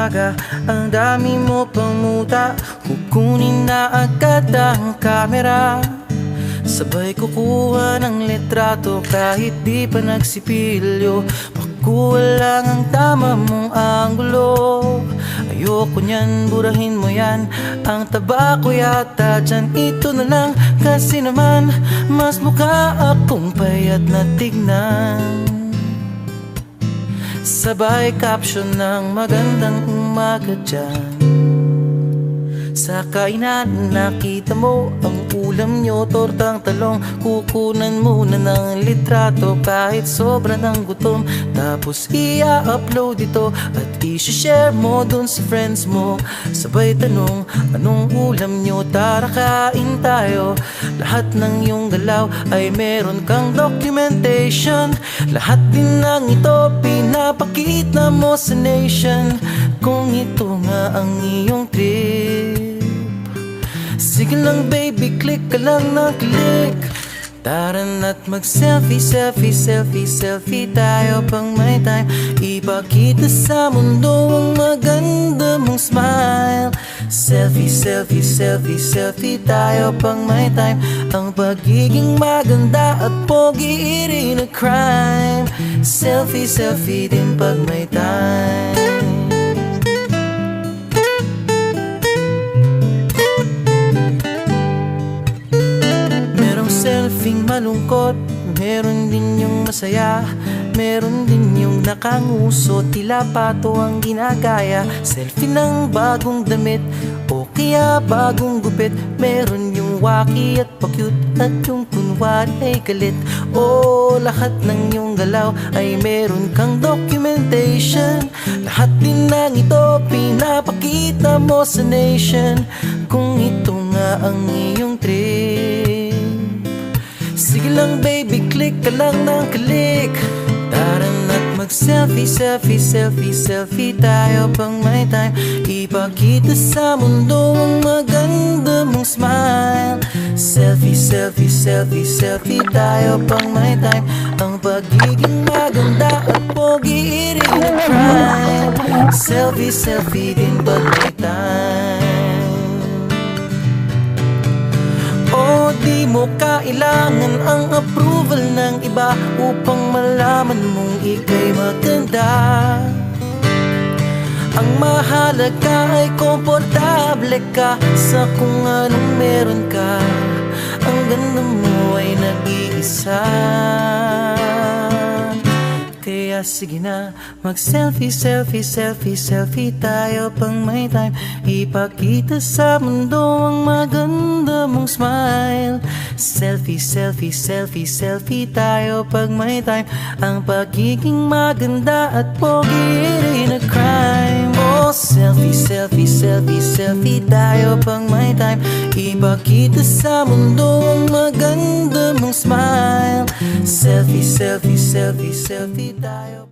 umaga, ang dami mo pang muta. Kukunin na agad ang kamera, sabay kukuha ng litrato kahit di pa nagsipilyo. Makuha lang ang tama mong anggulo. Ayoko niyan, burahin mo yan. Ang taba ko yata dyan, ito na lang. Kasi naman, mas mukha akong payat na tignan. Sabay caption ng magandang umaga dyan. Sa kainan nakita mo ang ulam nyo, tortang talong. Kukunan muna ng litrato kahit sobra ng gutom. Tapos i-upload ito at i-share mo dun sa friends mo. Sabay tanong, anong ulam nyo? Tara kain tayo. Lahat ng iyong galaw ay meron kang documentation. Lahat din ng ito pinapakita mo sa nation. Kung ito nga ang iyong trip, sige lang baby, click ka lang na click. Tara na't mag-selfie, selfie, selfie, selfie tayo pang may time. Ipakita sa mundo ang maganda mong smile. Selfie, selfie, selfie, selfie tayo pang may time. Ang pagiging maganda at pogi rin na crime. Selfie, selfie din pag may time. Selfing malungkot, meron din yung masaya. Meron din yung nakanguso, tila pato ang ginagaya. Selfie ng bagong damit o kaya bagong gupit. Meron yung waki at pa-cute at yung kunwari ay galit. O lahat ng yung galaw ay meron kang documentation. Lahat din ng ito pinapakita mo sa nation. Kung ito nga ang iyong trip, sige lang baby, click ka lang ng click. Tara na't mag-selfie, selfie, selfie, selfie tayo pang may time. Ipakita sa mundo ang maganda mong smile. Selfie, selfie, selfie, selfie tayo pang may time. Ang pagiging maganda at pogi rin na crime. Selfie, selfie din pag may time. Di mo kailangan ang approval ng iba upang malaman mong ika'y maganda. Ang mahalaga ay komportable ka sa kung anong meron ka. Ang ganda mo ay nag-iisa. Kaya sige na, mag-selfie, selfie, selfie, selfie tayo pang may time. Ipakita sa mundo ang maganda mong smile. Selfie, selfie, selfie, selfie tayo pag may time. Ang pagiging maganda at pogi rin na crime. Oh, selfie, selfie, selfie, selfie tayo pang may time. Ipakita sa mundo ang maganda mong smile. Selfie, selfie, selfie, selfie tayo.